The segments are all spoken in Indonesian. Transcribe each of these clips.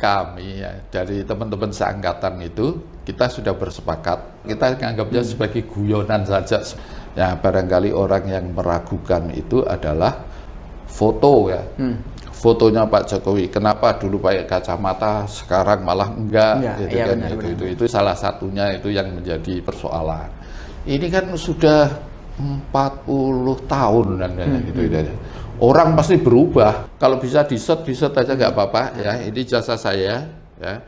kami ya, dari teman-teman seangkatan itu kita sudah bersepakat, kita menganggapnya sebagai guyonan saja. Ya, barangkali orang yang meragukan itu adalah foto ya. Fotonya Pak Jokowi, kenapa dulu pakai kacamata sekarang malah enggak gitu iya, kan. benar. Itu salah satunya itu yang menjadi persoalan. Ini kan sudah 40 tahun dan gitu. Orang pasti berubah. Kalau bisa di-shot aja nggak apa-apa ya. Ini jasa saya ya.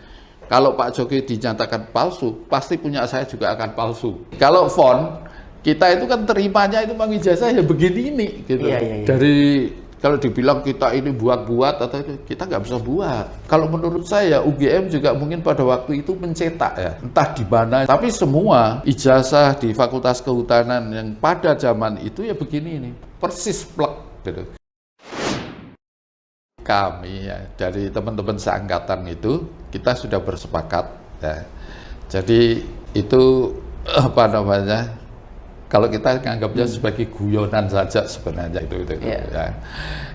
Kalau Pak Jokowi dinyatakan palsu, pasti punya saya juga akan palsu. Kalau font kita itu kan terimanya itu Bang ijazah ya begini ini gitu. Iya. Dari kalau dibilang kita ini buat-buat atau itu, kita nggak bisa buat. Kalau menurut saya UGM juga mungkin pada waktu itu mencetak ya, entah di mana. Tapi semua ijazah di Fakultas Kehutanan yang pada zaman itu ya begini ini, persis plek gitu. Kami ya, dari teman-teman seangkatan itu kita sudah bersepakat ya. Jadi itu apa namanya? Kalau kita menganggapnya sebagai guyonan saja sebenarnya itu ya.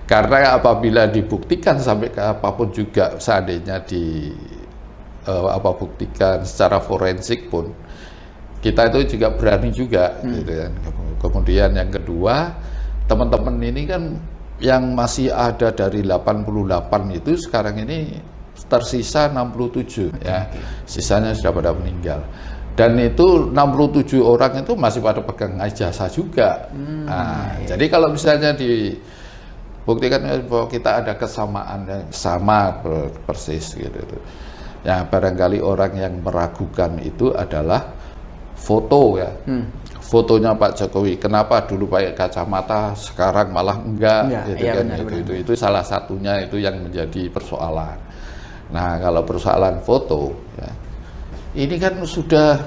Karena apabila dibuktikan sampai ke apapun juga seandainya buktikan secara forensik pun kita itu juga berani juga gitu kan. Kemudian yang kedua, teman-teman ini kan yang masih ada dari 88 itu sekarang ini tersisa 67 ya. Sisanya sudah pada meninggal. Dan itu 67 orang itu masih pada pegang ijazah juga. Jadi kalau misalnya dibuktikan bahwa kita ada kesamaan yang sama persis gitu. Ya barangkali orang yang meragukan itu adalah foto ya. Fotonya Pak Jokowi, kenapa dulu pakai kacamata sekarang malah enggak gitu kan. Itu salah satunya itu yang menjadi persoalan. Nah, kalau persoalan foto ya, ini kan sudah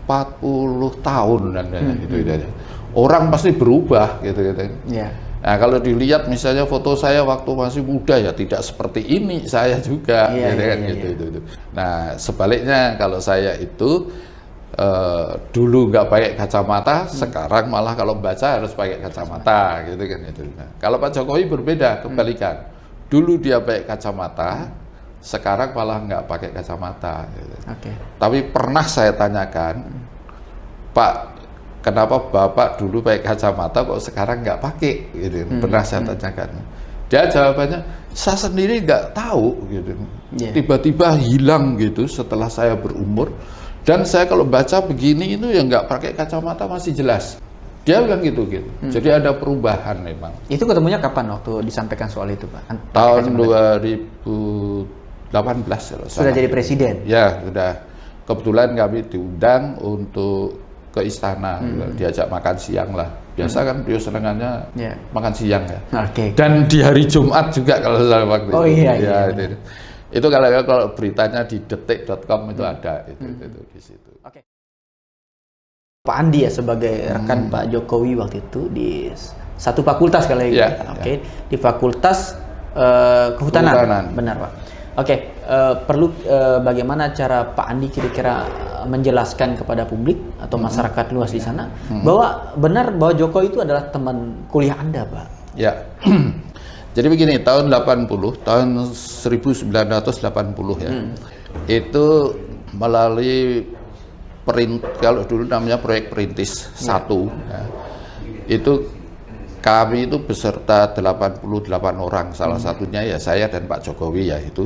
40 tahun dan gitu. Orang pasti berubah gitu. Nah, kalau dilihat misalnya foto saya waktu masih muda ya tidak seperti ini saya juga gitu. Nah, sebaliknya kalau saya itu dulu nggak pakai kacamata, sekarang malah kalau baca harus pakai kacamata gitu kan. Nah, kalau Pak Jokowi berbeda, kebalikan. Dulu dia pakai kacamata, sekarang malah nggak pakai kacamata gitu. Tapi pernah saya tanyakan, Pak, kenapa Bapak dulu pakai kacamata kok sekarang nggak pakai gitu. Pernah saya tanyakan. Dia jawabannya, saya sendiri nggak tahu gitu. Tiba-tiba hilang gitu setelah saya berumur. Dan saya kalau baca begini itu ya nggak pakai kacamata masih jelas. Dia bilang gitu. Jadi ada perubahan memang. Itu ketemunya kapan waktu disampaikan soal itu, Pak? Tahun 2018 sudah jadi presiden? Ya, sudah. Kebetulan kami diundang untuk ke istana, diajak makan siang lah. Biasa kan beliau senangannya makan siang ya. Dan di hari Jumat juga kalau waktu itu. Itu kalau beritanya di detik.com itu ada itu di situ. Pak Andi ya sebagai rekan Pak Jokowi waktu itu di satu fakultas kali di Fakultas Kehutanan. Benar, Pak. Perlu bagaimana cara Pak Andi kira-kira menjelaskan kepada publik atau masyarakat luas di sana bahwa benar bahwa Jokowi itu adalah teman kuliah Anda, Pak? Ya. Jadi begini, tahun 1980 ya. Itu melalui kalau dulu namanya proyek Perintis 1 ya. Itu kami itu beserta 88 orang, salah satunya ya saya dan Pak Jokowi ya itu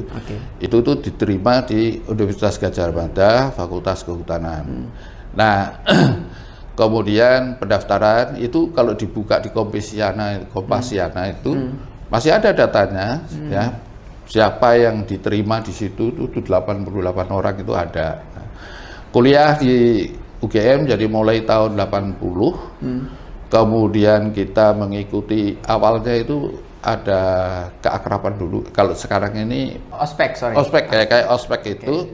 diterima di Universitas Gadjah Mada, Fakultas Kehutanan. Nah, kemudian pendaftaran itu kalau dibuka di Kompasiana itu masih ada datanya ya. Siapa yang diterima di situ itu 88 orang itu ada. Nah, kuliah di UGM jadi mulai tahun 80. Kemudian kita mengikuti awalnya itu ada keakraban dulu. Kalau sekarang ini ospek kayak ospek itu.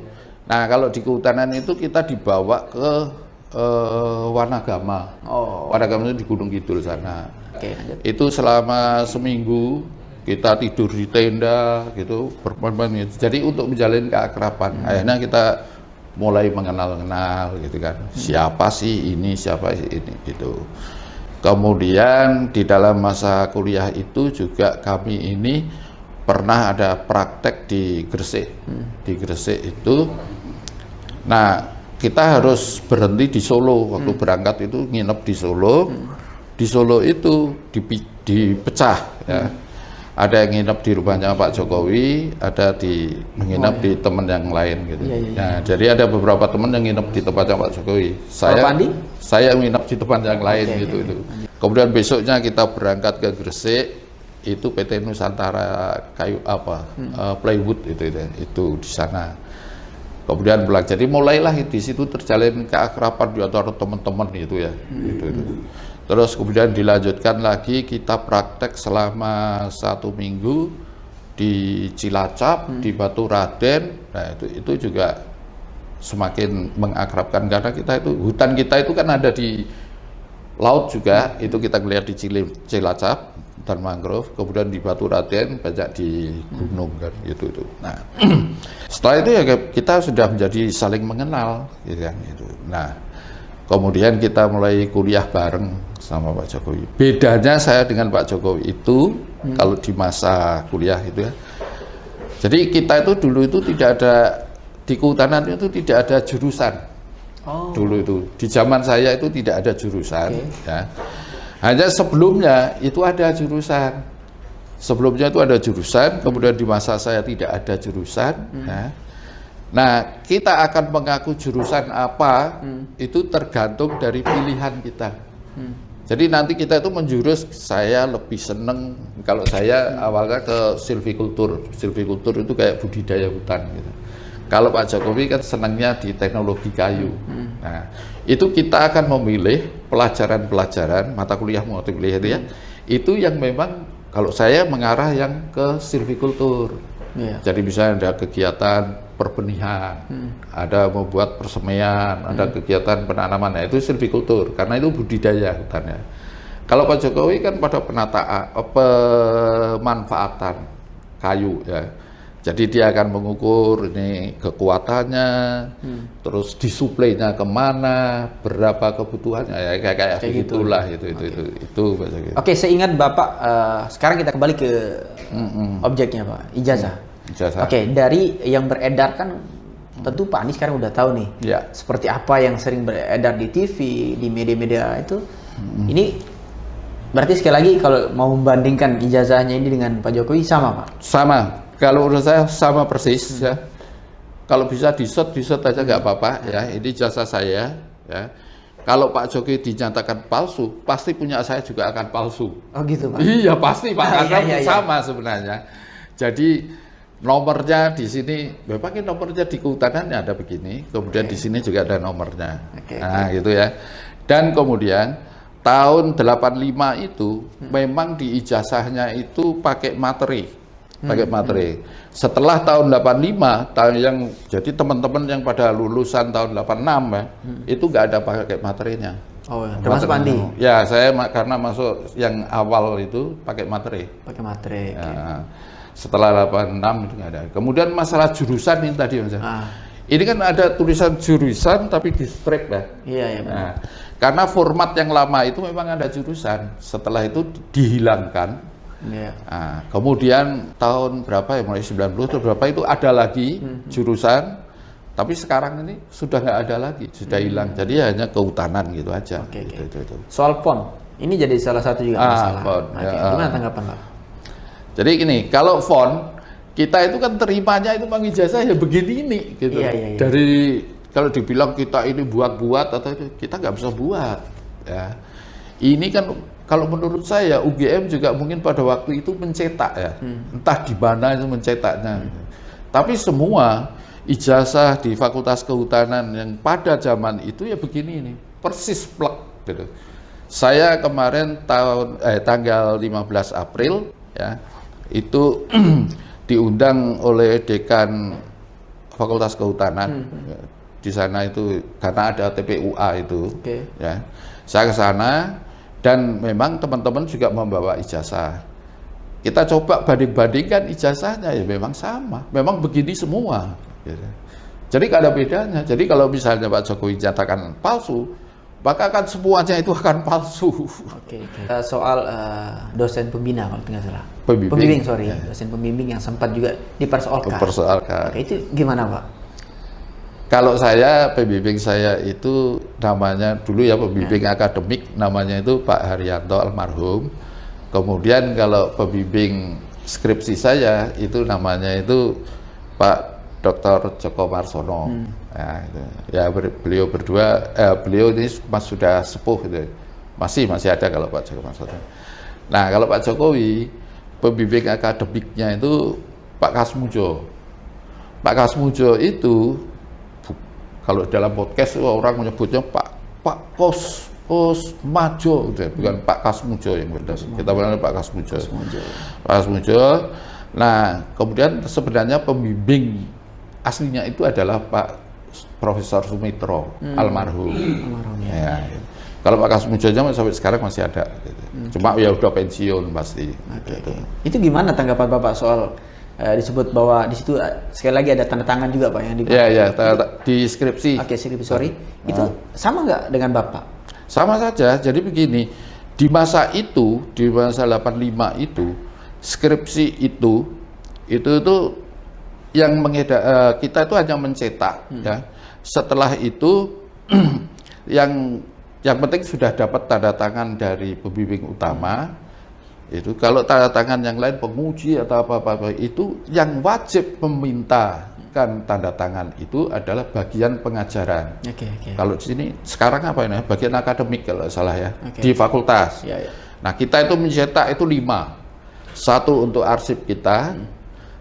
Nah, kalau di kehutanan itu kita dibawa ke Wanagama. Wanagama itu di Gunung Kidul sana. Itu selama seminggu kita tidur di tenda gitu, bermain gitu. Jadi untuk menjalin keakraban. Akhirnya kita mulai mengenal gitu kan. Siapa sih ini gitu. Kemudian di dalam masa kuliah itu juga kami ini pernah ada praktek di Gresik. Di Gresik itu, nah kita harus berhenti di Solo waktu berangkat itu, nginep di Solo. Di Solo itu dipecah ya. Ada yang nginep di rumahnya Pak Jokowi, ada menginap di teman yang lain gitu. Nah, jadi ada beberapa teman yang nginep di tempatnya Pak Jokowi. Saya nginep di tempat yang lain gitu. Kemudian besoknya kita berangkat ke Gresik, itu PT Nusantara Kayu Plywood itu di sana. Kemudian pulang. Jadi mulailah di situ terjalin keakraban di antara teman-teman itu ya. Terus kemudian dilanjutkan lagi, kita praktek selama 1 minggu di Cilacap, di Batu Raden. Nah itu juga semakin mengakrabkan, karena kita itu, hutan kita itu kan ada di laut juga. Itu kita lihat di Cilacap, hutan mangrove. Kemudian di Batu Raden, banyak di gunung kan gitu. Nah setelah itu ya kita sudah menjadi saling mengenal gitu kan gitu. Nah kemudian kita mulai kuliah bareng sama Pak Jokowi. Bedanya saya dengan Pak Jokowi itu, kalau di masa kuliah itu ya, jadi kita itu dulu itu tidak ada, di kehutanan itu tidak ada jurusan. Dulu itu, di zaman saya itu tidak ada jurusan. Ya. Hanya sebelumnya itu ada jurusan. Sebelumnya itu ada jurusan, kemudian di masa saya tidak ada jurusan. Ya. Nah, kita akan mengaku jurusan apa, itu tergantung dari pilihan kita. Jadi nanti kita itu menjurus, saya lebih seneng, kalau saya awalnya ke silvikultur. Silvikultur itu kayak budidaya hutan gitu. Kalau Pak Jokowi kan senangnya di teknologi kayu. Nah, itu kita akan memilih pelajaran-pelajaran, mata kuliah itu ya, itu yang memang kalau saya mengarah yang ke silvikultur. Jadi misalnya ada kegiatan perbenihan, ada membuat persemaian, ada kegiatan penanaman, itu silvikultur, karena itu budidaya hutannya. Kalau Pak Jokowi kan pada penataan, pemanfaatan kayu ya. Jadi dia akan mengukur ini kekuatannya, terus disuplainya kemana, berapa kebutuhannya, ya kayak begitulah itu Pak Jokowi. Oke, saya ingat Bapak, sekarang kita kembali ke objeknya Pak, ijazah. Oke, dari yang beredar kan tentu Pak Anies sekarang udah tahu nih, seperti apa yang sering beredar di TV, di media-media itu. Ini berarti sekali lagi kalau mau membandingkan ijazahnya ini dengan Pak Jokowi sama Pak? Sama, kalau menurut saya sama persis ya. Kalau bisa di-shot aja nggak apa-apa ya. Ini ijazah saya ya. Kalau Pak Jokowi dinyatakan palsu, pasti punya saya juga akan palsu. Oh gitu Pak? Iya pasti Pak, karena sama sebenarnya. Jadi nomornya di sini, memang nomornya di kehutanannya ada begini, kemudian di sini juga ada nomornya. Nah gitu ya. Dan kemudian tahun 85 itu memang di ijazahnya itu pakai materi. Setelah tahun 85, yang jadi teman-teman yang pada lulusan tahun 86 ya, itu nggak ada pakai materinya. Oh, termasuk Andi? Ya, saya karena masuk yang awal itu pakai materi. Pakai materi. Ya, setelah 86 itu nggak ada. Kemudian masalah jurusan ini tadi Mas. Ini kan ada tulisan jurusan tapi di strip ya. Iya. Nah, karena format yang lama itu memang ada jurusan. Setelah itu dihilangkan. Nah, kemudian tahun berapa ya, mulai 90 atau berapa itu ada lagi jurusan. Tapi sekarang ini sudah nggak ada lagi, sudah hilang. Jadi hanya kehutanan gitu aja. Itu. Soal font, ini jadi salah satu juga masalah. Font. Gimana tanggapan Pak? Jadi gini, kalau font kita itu kan terimanya itu Bang ijazah ya begini ini gitu. Iya. Dari kalau dibilang kita ini buat atau itu, kita nggak bisa buat ya. Ini kan kalau menurut saya UGM juga mungkin pada waktu itu mencetak ya. Entah di mana itu mencetaknya. Tapi semua ijazah di Fakultas Kehutanan yang pada zaman itu ya begini ini, persis plek gitu. Saya kemarin tanggal 15 April ya, itu diundang oleh dekan Fakultas Kehutanan. Di sana itu karena ada TPUA itu. Ya. Saya ke sana dan memang teman-teman juga membawa ijazah. Kita coba banding-bandingkan ijazahnya ya memang sama. Memang begini semua. Jadi nggak ada bedanya. Jadi kalau misalnya Pak Jokowi nyatakan palsu, maka kan semuanya itu akan palsu. Oke. Soal dosen pembina kalau tidak salah. Pembimbing, sorry, dosen pembimbing yang sempat juga dipersoalkan. Oke, itu gimana Pak? Kalau saya, pembimbing saya itu namanya dulu ya pembimbing akademik, namanya itu Pak Haryanto almarhum. Kemudian kalau pembimbing skripsi saya itu namanya itu Pak Dr. Joko Marsono. Nah, itu. Ya beliau berdua, beliau ini sudah sepuh gitu. Masih ada kalau Pak Joko Marsono. Nah, kalau Pak Jokowi, pembimbing akademiknya itu Pak Kasmujo. Pak Kasmujo itu kalau dalam podcast orang menyebutnya Pak Kosmajo, bukan Pak Kasmujo yang benar. Kita bilang Pak Kasmujo. Pak Kasmujo. Nah, kemudian sebenarnya pembimbing aslinya itu adalah Pak Profesor Sumitro almarhum. Ya. Kalau Pak Kasmujo-nya sampai sekarang masih ada. Gitu. Cuma ya udah pensiun pasti. Gitu. Itu gimana tanggapan Bapak soal disebut bahwa di situ sekali lagi ada tanda tangan juga Pak yang di di skripsi. Oke, skripsi, sorry. Itu sama nggak dengan Bapak? Sama saja. Jadi begini, di masa 85 itu skripsi itu yang kita itu hanya mencetak ya. Setelah itu yang penting sudah dapat tanda tangan dari pembimbing utama. Itu kalau tanda tangan yang lain penguji atau apa-apa itu yang wajib memintakan tanda tangan itu adalah bagian pengajaran. Kalau di sini sekarang apa ini? Bagian akademik kalau salah ya, di fakultas. Nah, kita itu mencetak itu 5. 1 untuk arsip kita,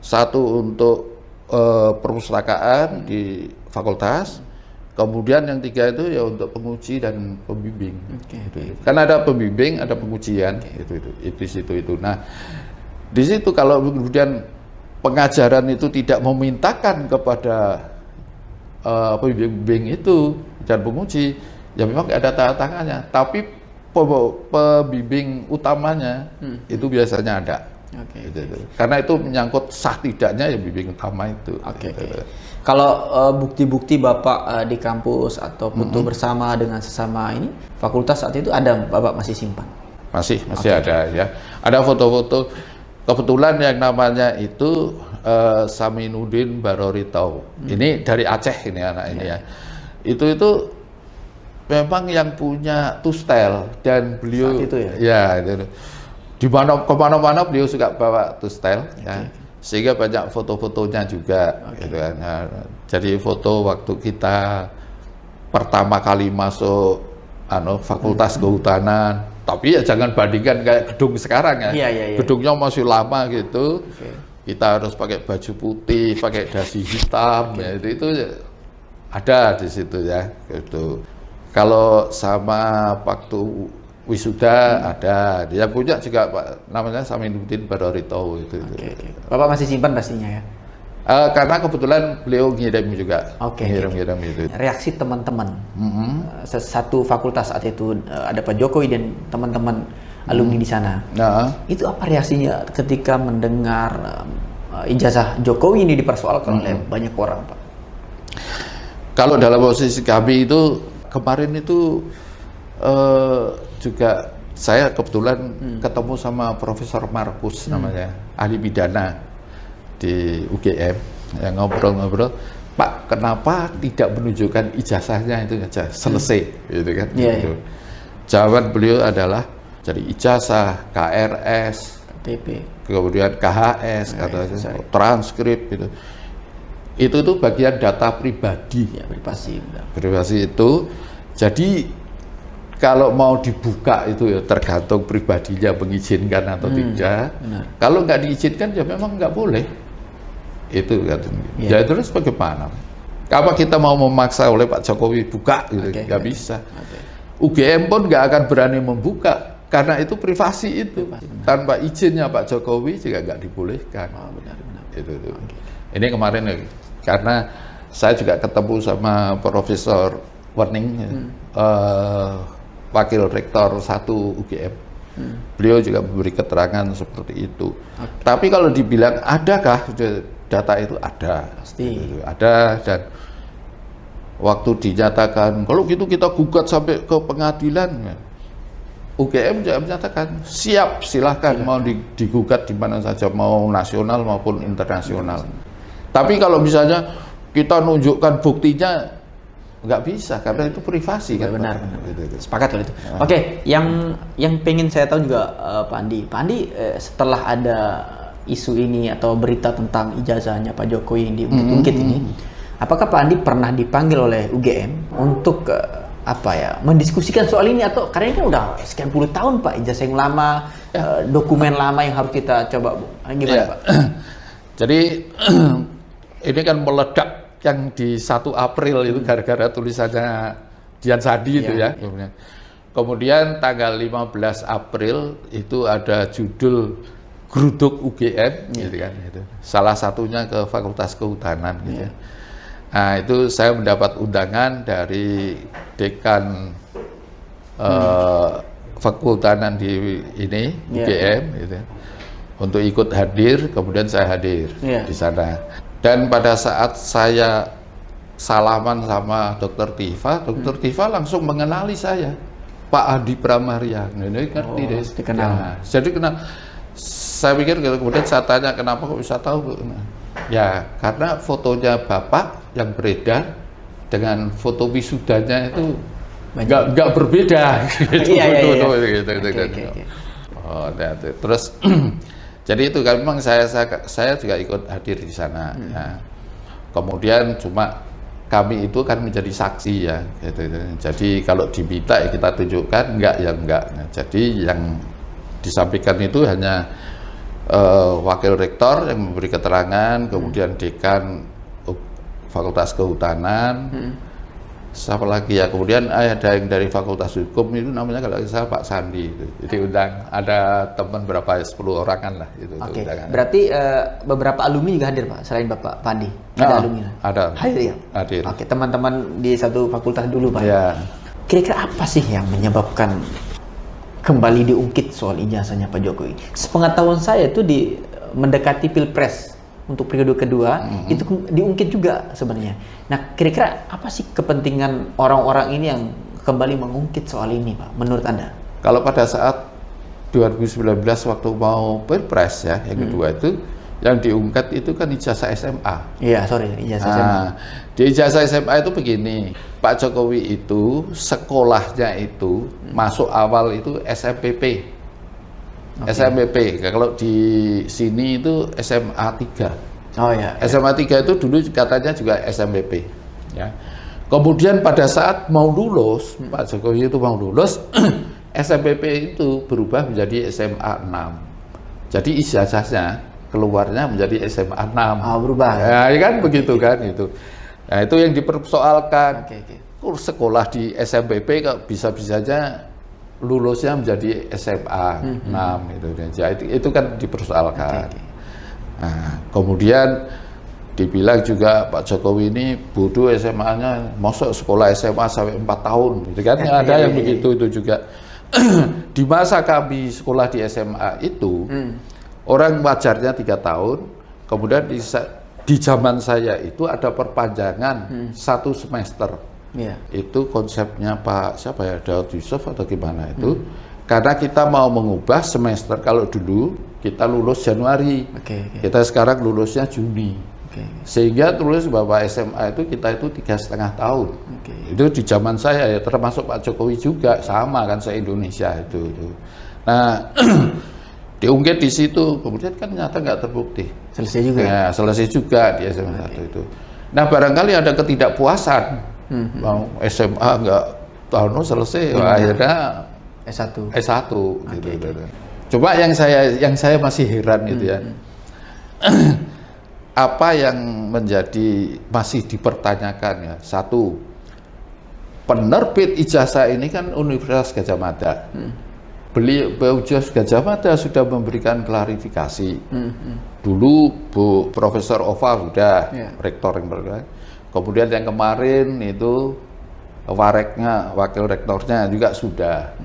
1 untuk perpustakaan di fakultas, kemudian yang 3 itu ya untuk penguji dan pembimbing. Karena ada pembimbing, ada pengujian, itu. Nah, di situ kalau kemudian pengajaran itu tidak memintakan kepada pembimbing itu dan penguji, ya memang ada tanda tangannya. Tapi pembimbing utamanya itu biasanya ada. Karena itu menyangkut sah tidaknya ya bimbing utama itu. Kalau bukti-bukti Bapak di kampus atau foto bersama dengan sesama ini fakultas saat itu ada Bapak masih simpan? Masih ada ya. Ada foto-foto. Kebetulan yang namanya itu Saminuddin Baroritau. Ini dari Aceh ini anak ini ya. Itu memang yang punya Tustel dan beliau saat itu ya. Itu. Di mana kemana-mana beliau suka bawa Tustel, ya. Sehingga banyak foto-fotonya juga, gitu kan. Nah, jadi foto waktu kita pertama kali masuk fakultas kehutanan, tapi ya jangan bandingkan kayak gedung sekarang ya. Gedungnya masih lama gitu. Kita harus pakai baju putih, pakai dasi hitam, ya itu ada di situ ya. Gitu. Kalau sama waktu wisuda ada, dia punya juga Pak, namanya Saminuddin Baroritau itu. Bapak masih simpan pastinya ya? Karena kebetulan beliau ngirim juga. Ngirim itu. Reaksi teman-teman satu fakultas saat itu ada Pak Jokowi dan teman-teman alumni di sana. Itu apa reaksinya ketika mendengar ijazah Jokowi ini dipersoalkan oleh banyak orang, Pak? Kalau dalam posisi kami itu kemarin itu juga saya kebetulan ketemu sama Profesor Markus namanya, ahli pidana di UGM, yang ngobrol-ngobrol, Pak, kenapa tidak menunjukkan ijazahnya itu aja selesai, gitu kan? Gitu. Jawaban beliau adalah jadi ijazah, KRS, KTP, kemudian KHS, transkrip gitu. Itu tuh bagian data pribadi, privasi itu. Jadi kalau mau dibuka itu ya tergantung pribadinya mengizinkan atau tidak. Kalau nggak diizinkan ya memang nggak boleh. Itu kan. Ya terus bagaimana? Apa kita mau memaksa oleh Pak Jokowi buka gitu? Nggak bisa. UGM pun nggak akan berani membuka karena itu privasi itu. Tanpa izinnya Pak Jokowi juga nggak dibolehkan. Itu. Ini kemarin karena saya juga ketemu sama Profesor Wening, Wakil Rektor 1 UGM. Beliau juga memberi keterangan seperti itu. Tapi kalau dibilang adakah data itu ada, pasti ada, dan waktu dinyatakan kalau gitu kita gugat sampai ke pengadilan, ya. UGM juga menyatakan siap, silahkan mau digugat di mana saja, mau nasional maupun internasional. Tapi kalau misalnya kita nunjukkan buktinya, nggak bisa karena itu privasi kan. Benar. Sepakat kalau itu. Oke, yang pengen saya tahu juga Pak Andi, setelah ada isu ini atau berita tentang ijazahnya Pak Jokowi yang diungkit-ungkit ini, apakah Pak Andi pernah dipanggil oleh UGM untuk mendiskusikan soal ini, atau karena ini kan udah sekian puluh tahun Pak, ijazah yang lama, dokumen lama yang harus kita coba, gimana Pak? Jadi ini kan meledak yang di 1 April itu gara-gara tulisannya Dian Sadi itu ya. Kemudian tanggal 15 April itu ada judul Geruduk UGM gitu kan, gitu. Salah satunya ke Fakultas Kehutanan gitu. Nah, itu saya mendapat undangan dari dekan Fakultanan di ini UGM gitu, untuk ikut hadir. Kemudian saya hadir di sana. Dan pada saat saya salaman sama Dr. Tiva langsung mengenali saya, Pak Andi Pramaria. Ini ngerti deh. Dikenal. Nah, jadi saya pikir, kemudian saya tanya kenapa kok bisa tahu? Ya karena fotonya Bapak yang beredar dengan foto wisudanya itu nggak berbeda. Terus jadi itu kan memang saya juga ikut hadir di sana. Ya. Kemudian cuma kami itu kan menjadi saksi ya. Jadi kalau diminta ya kita tunjukkan, enggak ya enggak. Nah, jadi yang disampaikan itu hanya wakil rektor yang memberi keterangan, kemudian dekan Fakultas Kehutanan, siapa lagi ya, kemudian ada yang dari Fakultas Hukum itu namanya kalau saya Pak Sandi itu diundang, ada teman berapa 10 orangan lah itu. Oke. Berarti beberapa alumni juga hadir Pak selain Bapak Pandi? Ada alumni? Ada. Hadir ya? Hadir. Oke, teman-teman di satu fakultas dulu Pak. Ya. Kira-kira apa sih yang menyebabkan kembali diungkit soal ijazahnya Pak Jokowi? Sepengetahuan saya itu mendekati Pilpres untuk periode kedua, itu diungkit juga sebenarnya. Nah, kira-kira apa sih kepentingan orang-orang ini yang kembali mengungkit soal ini, Pak, menurut Anda? Kalau pada saat 2019 waktu mau Pilpres ya, yang kedua itu, yang diungkit itu kan ijazah SMA. Iya, ijazah SMA. Di ijazah SMA itu begini, Pak Jokowi itu sekolahnya itu masuk awal itu SMPP. SMPP, kalau di sini itu SMA 3. Oh ya. SMA 3 itu dulu katanya juga SMPP. Ya. Kemudian pada saat mau lulus, Pak Jokowi itu mau lulus, SMPP itu berubah menjadi SMA 6. Jadi ijazahnya keluarnya menjadi SMA 6. Berubah. Ya kan begitu kan itu. Nah itu yang dipersoalkan. Sekolah di SMPP kok bisa-bisanya lulusnya menjadi SMA 6 gitu. Jadi itu kan dipersoalkan. Nah, kemudian dibilang juga Pak Jokowi ini bodoh, SMA-nya masuk sekolah SMA sampai 4 tahun gitu kan. Ada yang begitu itu juga. Di masa kami sekolah di SMA itu orang wajarnya 3 tahun, kemudian di zaman saya itu ada perpanjangan 1 semester. Itu konsepnya Pak siapa ya, Daud Yusuf atau gimana itu, karena kita mau mengubah semester. Kalau dulu kita lulus Januari, kita sekarang lulusnya Juni, sehingga tulis bahwa SMA itu kita itu 3,5 tahun. Itu di zaman saya ya, termasuk Pak Jokowi juga sama kan, se-Indonesia itu. Nah diungkit di situ, kemudian kan nyata nggak terbukti. Selesai juga. Ya, selesai juga di SMA 1 itu. Nah barangkali ada ketidakpuasan. Mau SMA nggak tahun selesai, akhirnya S1 gitu. Coba yang saya masih heran itu ya, apa yang menjadi masih dipertanyakan ya. 1, penerbit ijazah ini kan Universitas Gadjah Mada. Universitas Gadjah Mada sudah memberikan klarifikasi. Dulu Bu Profesor Ova sudah rektor yang berkata. Kemudian yang kemarin itu wareknya, wakil rektornya juga sudah.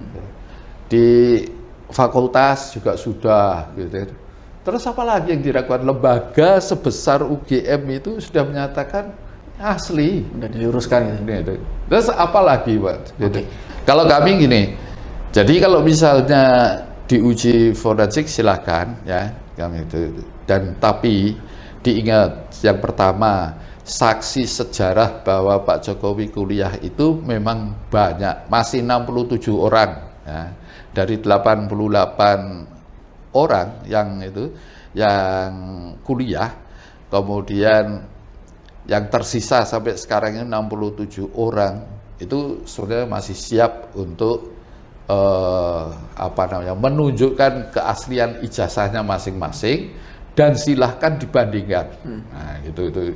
Di fakultas juga sudah gitu. Terus apa lagi yang dilakukan? Lembaga sebesar UGM itu sudah menyatakan asli. Udah diluruskan gitu. Terus apa lagi, Pak? Gitu. Kalau kami gini, jadi kalau misalnya diuji forensik silahkan ya kami itu. Dan tapi diingat yang pertama, saksi sejarah bahwa Pak Jokowi kuliah itu memang banyak, masih 67 orang ya. Dari 88 orang yang kuliah, kemudian yang tersisa sampai sekarang ini 67 orang itu sebenarnya masih siap untuk menunjukkan keaslian ijazahnya masing-masing dan silahkan dibandingkan. Nah, itu.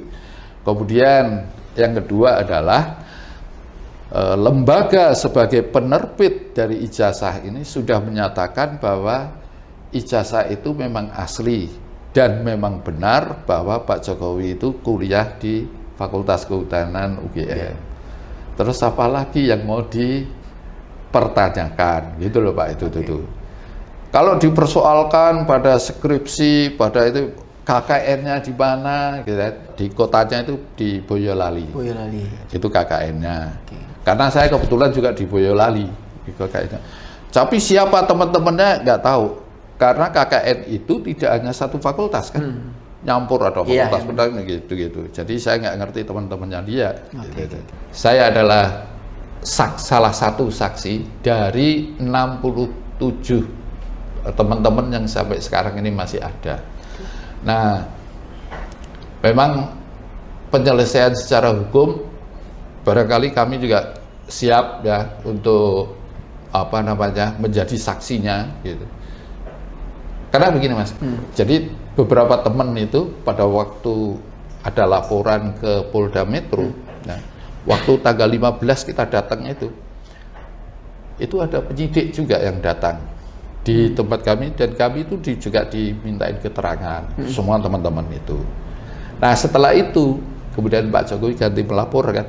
Kemudian yang kedua adalah lembaga sebagai penerbit dari ijazah ini sudah menyatakan bahwa ijazah itu memang asli dan memang benar bahwa Pak Jokowi itu kuliah di Fakultas Kehutanan UGM. Terus apa lagi yang mau dipertanyakan, gitu loh Pak, itu. Kalau dipersoalkan pada skripsi, pada itu KKN-nya di mana, gitu, di kotanya itu di Boyolali. Itu KKN-nya. Karena saya kebetulan juga di Boyolali, di KKN-nya. Tapi siapa teman-temannya nggak tahu. Karena KKN itu tidak hanya satu fakultas kan, nyampur atau fakultas pedang gitu. Jadi saya nggak ngerti teman-temannya dia. Gitu. Saya adalah salah satu saksi dari 67 teman-teman yang sampai sekarang ini masih ada. Nah, memang penyelesaian secara hukum barangkali kami juga siap ya untuk menjadi saksinya gitu. Karena begini Mas, jadi beberapa teman itu pada waktu ada laporan ke Polda Metro, nah, waktu tanggal 15 kita datang itu ada penyidik juga yang datang di tempat kami dan kami itu juga dimintain keterangan semua teman-teman itu. Nah setelah itu kemudian Pak Jokowi ganti melapor kan,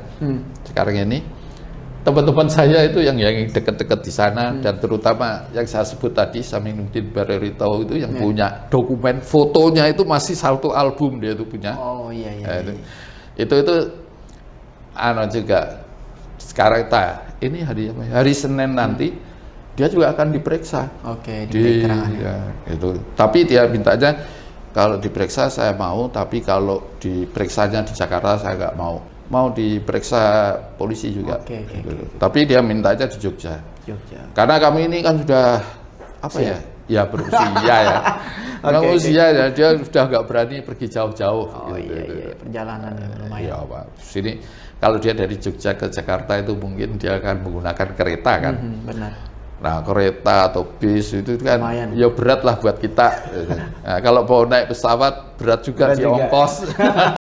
sekarang ini teman-teman saya itu yang dekat-dekat di sana dan terutama yang saya sebut tadi Saminuddin Barerito itu yang punya dokumen fotonya itu masih satu album dia itu punya. Oh iya. Itu juga sekarang ini hari Senin nanti dia juga akan diperiksa. Itu. Tapi dia mintanya kalau diperiksa saya mau, tapi kalau diperiksanya di Jakarta saya nggak mau. Mau diperiksa polisi juga. Tapi dia mintanya di Jogja. Karena kami ini kan sudah berusia ya. Usia ya, dia sudah nggak berani pergi jauh-jauh. Perjalanan lumayan. Iya Pak. Sini kalau dia dari Jogja ke Jakarta itu mungkin dia akan menggunakan kereta kan. Benar. Nah kereta atau bis itu kan lumayan. Ya berat lah buat kita. Nah, kalau mau naik pesawat berat juga di ongkos.